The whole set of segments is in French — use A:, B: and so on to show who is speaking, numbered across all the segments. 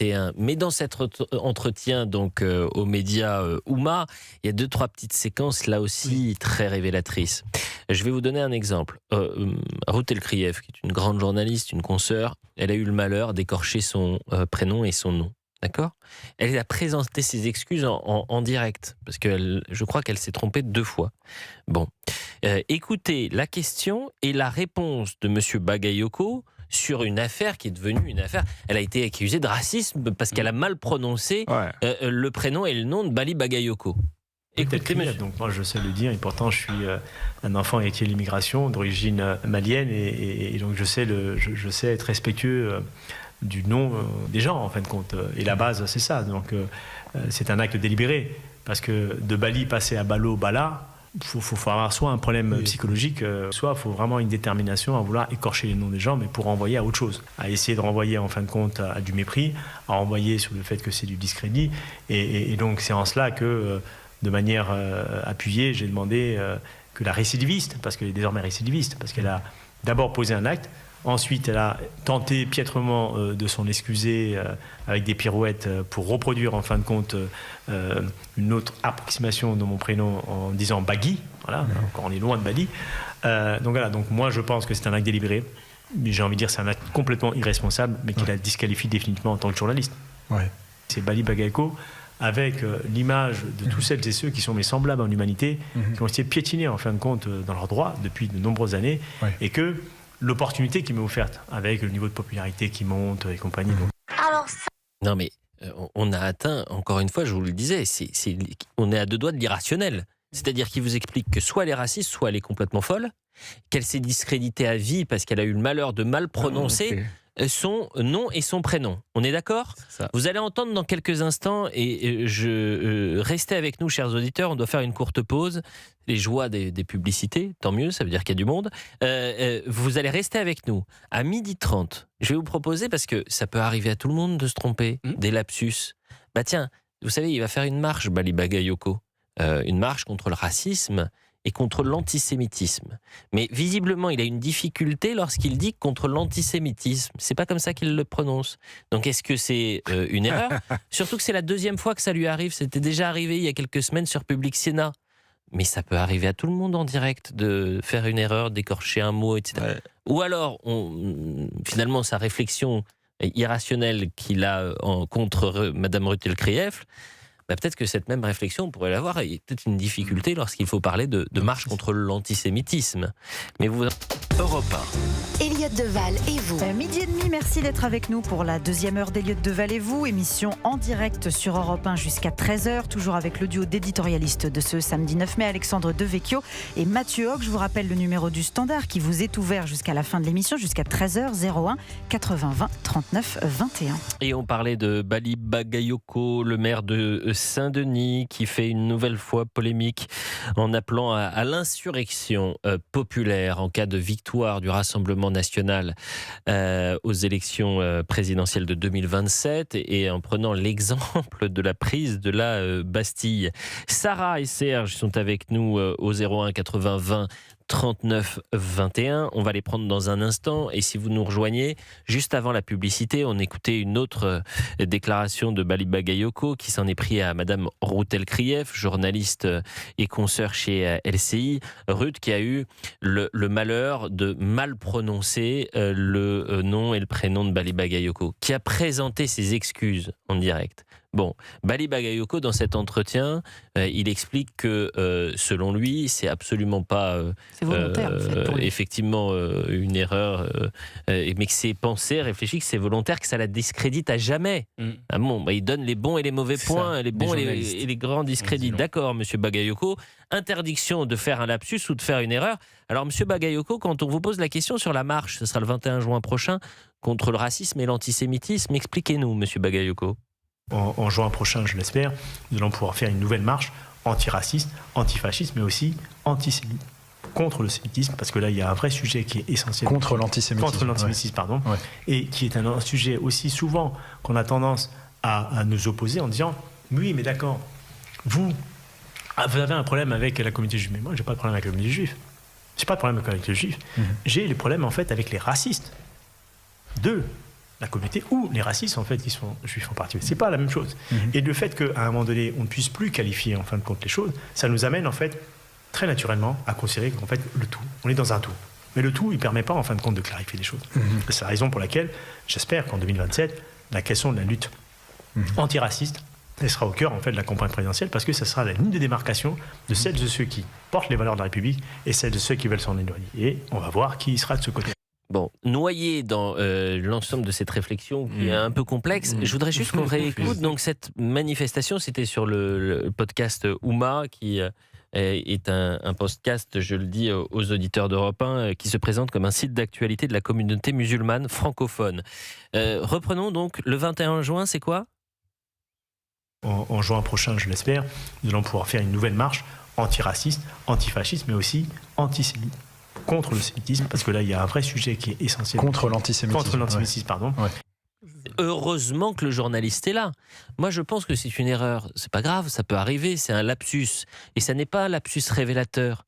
A: Mais dans cet entretien donc aux médias Ouma, il y a 2-3 petites séquences là aussi très révélatrices. Je vais vous donner un exemple. Ruth Elkrief, qui est une grande journaliste, une consoeur, elle a eu le malheur d'écorcher son prénom et son nom. D'accord ? Elle a présenté ses excuses en direct, parce que je crois qu'elle s'est trompée 2 fois. Bon. Écoutez la question et la réponse de M. Bagayoko sur une affaire qui est devenue une affaire. Elle a été accusée de racisme parce qu'elle a mal prononcé le prénom et le nom de Bali Bagayoko.
B: Écoutez, donc moi je sais le dire, et pourtant je suis un enfant héritier de l'immigration d'origine malienne, et donc je sais être respectueux du nom des gens en fin de compte. Et la base c'est ça, donc c'est un acte délibéré, parce que de Bali passer à Balo, Bala, faut avoir soit un problème psychologique, soit il faut vraiment une détermination à vouloir écorcher les noms des gens, mais pour renvoyer à autre chose, à essayer de renvoyer en fin de compte à du mépris, à renvoyer sur le fait que c'est du discrédit, et donc c'est en cela que de manière appuyée, j'ai demandé que la récidiviste, parce qu'elle est désormais récidiviste, parce qu'elle a d'abord posé un acte, ensuite elle a tenté piètrement de s'en excuser avec des pirouettes pour reproduire en fin de compte une autre approximation de mon prénom en disant Bagui, voilà, encore on est loin de Bali. Donc voilà, donc moi je pense que c'est un acte délibéré, mais j'ai envie de dire c'est un acte complètement irresponsable, mais qui la disqualifie définitivement en tant que journaliste. C'est Bali Bagayoko, avec l'image de tous celles et ceux qui sont mes semblables en humanité, qui ont été piétinés en fin de compte dans leurs droits depuis de nombreuses années, et que l'opportunité qui m'est offerte, avec le niveau de popularité qui monte et compagnie.
A: Alors ça... Non mais on a atteint, encore une fois, je vous le disais, on est à 2 doigts de l'irrationnel. C'est-à-dire qu'il vous explique que soit elle est raciste, soit elle est complètement folle, qu'elle s'est discréditée à vie parce qu'elle a eu le malheur de mal prononcer son nom et son prénom. On est d'accord ? Vous allez entendre dans quelques instants, et restez avec nous, chers auditeurs, on doit faire une courte pause. Les joies des publicités, tant mieux, ça veut dire qu'il y a du monde. Vous allez rester avec nous. À 12h30, je vais vous proposer, parce que ça peut arriver à tout le monde de se tromper, des lapsus. Bah tiens, vous savez, il va faire une marche, Bali Bagayoko. Une marche contre le racisme et contre l'antisémitisme. Mais visiblement, il a une difficulté lorsqu'il dit contre l'antisémitisme. C'est pas comme ça qu'il le prononce. Donc est-ce que c'est une erreur ? Surtout que c'est la 2e fois que ça lui arrive. C'était déjà arrivé il y a quelques semaines sur Public Sénat. Mais ça peut arriver à tout le monde en direct de faire une erreur, d'écorcher un mot, etc. Ou alors, finalement, sa réflexion irrationnelle qu'il a contre Madame Ruth Elkrief, peut-être que cette même réflexion, on pourrait l'avoir. Il y a peut-être une difficulté lorsqu'il faut parler de marche contre l'antisémitisme. Mais vous...
C: Europe 1.
D: Elliot Deval et vous.
E: 12h30, merci d'être avec nous pour la 2e heure d'Elliot Deval et vous. Émission en direct sur Europe 1 jusqu'à 13h, toujours avec le duo d'éditorialistes de ce samedi 9 mai, Alexandre Devecchio et Mathieu Hoc. Je vous rappelle le numéro du standard qui vous est ouvert jusqu'à la fin de l'émission, jusqu'à 13h, 01 80 20 39 21.
A: Et on parlait de Bali Bagayoko, le maire de Saint-Denis, qui fait une nouvelle fois polémique en appelant à l'insurrection populaire en cas de victoire du Rassemblement national aux élections présidentielles de 2027, et en prenant l'exemple de la prise de la Bastille. Sarah et Serge sont avec nous au 01 80 20 39 21. On va les prendre dans un instant, et si vous nous rejoignez, juste avant la publicité, on écoutait une autre déclaration de Bali Bagayoko qui s'en est pris à Madame Ruth Elkrief, journaliste et consoeur chez LCI. Ruth qui a eu le malheur de mal prononcer le nom et le prénom de Bali Bagayoko, qui a présenté ses excuses en direct. Bon, Bali Bagayoko, dans cet entretien, il explique que, selon lui, c'est absolument pas
E: c'est volontaire, en fait, pour lui.
A: Effectivement une erreur, mais que c'est pensé, réfléchi, que c'est volontaire, que ça la discrédite à jamais. Ah bon, il donne les bons et les mauvais points, les bons et les grands discrédits. D'accord, monsieur Bagayoko, interdiction de faire un lapsus ou de faire une erreur. Alors, monsieur Bagayoko, quand on vous pose la question sur la marche, ce sera le 21 juin prochain, contre le racisme et l'antisémitisme, expliquez-nous, monsieur Bagayoko.
B: En juin prochain, je l'espère, nous allons pouvoir faire une nouvelle marche antiraciste, antifasciste, mais aussi antisémite, contre le sémitisme, parce que là, il y a un vrai sujet qui est essentiel.
C: Contre l'antisémitisme.
B: Contre l'antisémitisme, pardon. Ouais. Et qui est un sujet aussi souvent qu'on a tendance à nous opposer en disant « Oui, mais d'accord, vous avez un problème avec la communauté juive. » Mais moi, je n'ai pas de problème avec la communauté juive. Je n'ai pas de problème avec les juifs. J'ai les problèmes, en fait, avec les racistes. la communauté ou les racistes en fait qui sont juifs en particulier. C'est pas la même chose. Et le fait qu'à un moment donné on ne puisse plus qualifier en fin de compte les choses, ça nous amène en fait très naturellement à considérer qu'en fait le tout, on est dans un tout. Mais le tout, il permet pas en fin de compte de clarifier les choses. C'est la raison pour laquelle j'espère qu'en 2027, la question de la lutte antiraciste, elle sera au cœur en fait de la campagne présidentielle parce que ça sera la ligne de démarcation de celles et ceux qui portent les valeurs de la République et celles de ceux qui veulent s'en éloigner. Et on va voir qui sera de ce côté.
A: Bon, noyé dans l'ensemble de cette réflexion qui est un peu complexe, je voudrais juste qu'on réécoute. Donc cette manifestation, c'était sur le podcast Ouma, qui est un podcast, je le dis aux auditeurs d'Europe 1, qui se présente comme un site d'actualité de la communauté musulmane francophone. Reprenons donc, le 21 juin, c'est quoi ?
B: En juin prochain, je l'espère, nous allons pouvoir faire une nouvelle marche antiraciste, antifasciste, mais aussi antisémite. Contre le sémitisme, parce que là, il y a un vrai sujet qui est essentiel.
C: Contre l'antisémitisme.
B: Contre l'antisémitisme, pardon.
C: Ouais.
A: Heureusement que le journaliste est là. Moi, je pense que c'est une erreur. C'est pas grave, ça peut arriver, c'est un lapsus. Et ça n'est pas un lapsus révélateur.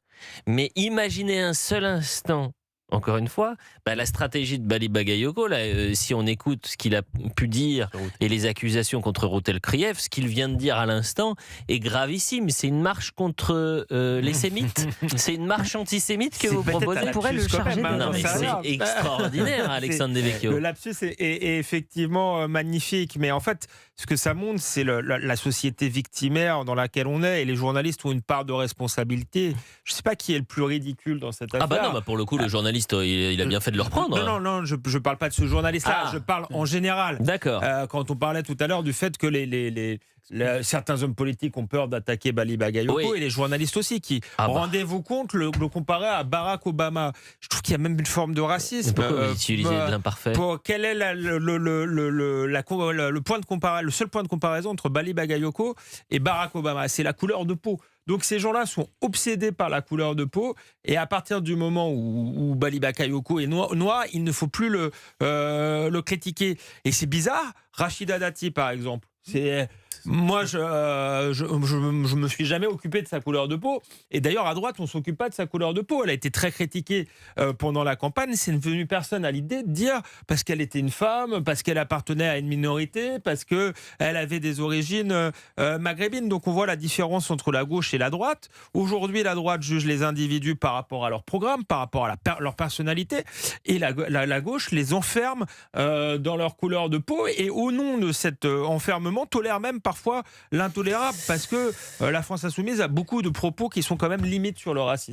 A: Mais imaginez un seul instant, encore une fois, la stratégie de Bali Bagayoko, là, si on écoute ce qu'il a pu dire et les accusations contre Routel Krief, ce qu'il vient de dire à l'instant est gravissime. C'est une marche contre les sémites. C'est une marche antisémite que vous proposez.
E: On pourrait le charger de...
A: Non, mais c'est extraordinaire, Alexandre Devecchio.
D: Le lapsus est effectivement magnifique, mais en fait, ce que ça montre, c'est la société victimaire dans laquelle on est, et les journalistes ont une part de responsabilité. Je ne sais pas qui est le plus ridicule dans cette affaire.
A: Ah bah non, pour le coup, le journaliste, il a bien fait de le reprendre.
D: Non, je ne parle pas de ce journaliste-là, je parle en général.
A: D'accord.
D: Quand on parlait tout à l'heure du fait que certains hommes politiques ont peur d'attaquer Bali Bagayoko, et les journalistes aussi, rendez-vous compte, le comparer à Barack Obama. Je trouve qu'il y a même une forme de racisme.
A: Mais pourquoi vous utilisez de l'imparfait ?
D: Quel est le seul point de comparaison entre Bali Bagayoko et Barack Obama ? C'est la couleur de peau. Donc ces gens-là sont obsédés par la couleur de peau, et à partir du moment où Bali Bagayoko est noir, il ne faut plus le critiquer. Et c'est bizarre, Rachida Dati par exemple, moi, je me suis jamais occupé de sa couleur de peau. Et d'ailleurs, à droite, on s'occupe pas de sa couleur de peau. Elle a été très critiquée pendant la campagne. C'est devenu personne à l'idée de dire parce qu'elle était une femme, parce qu'elle appartenait à une minorité, parce que elle avait des origines maghrébines. Donc, on voit la différence entre la gauche et la droite. Aujourd'hui, la droite juge les individus par rapport à leur programme, par rapport à leur personnalité, et la gauche les enferme dans leur couleur de peau. Et au nom de cet enfermement, tolère même parfois l'intolérable, parce que la France insoumise a beaucoup de propos qui sont quand même limites sur le racisme.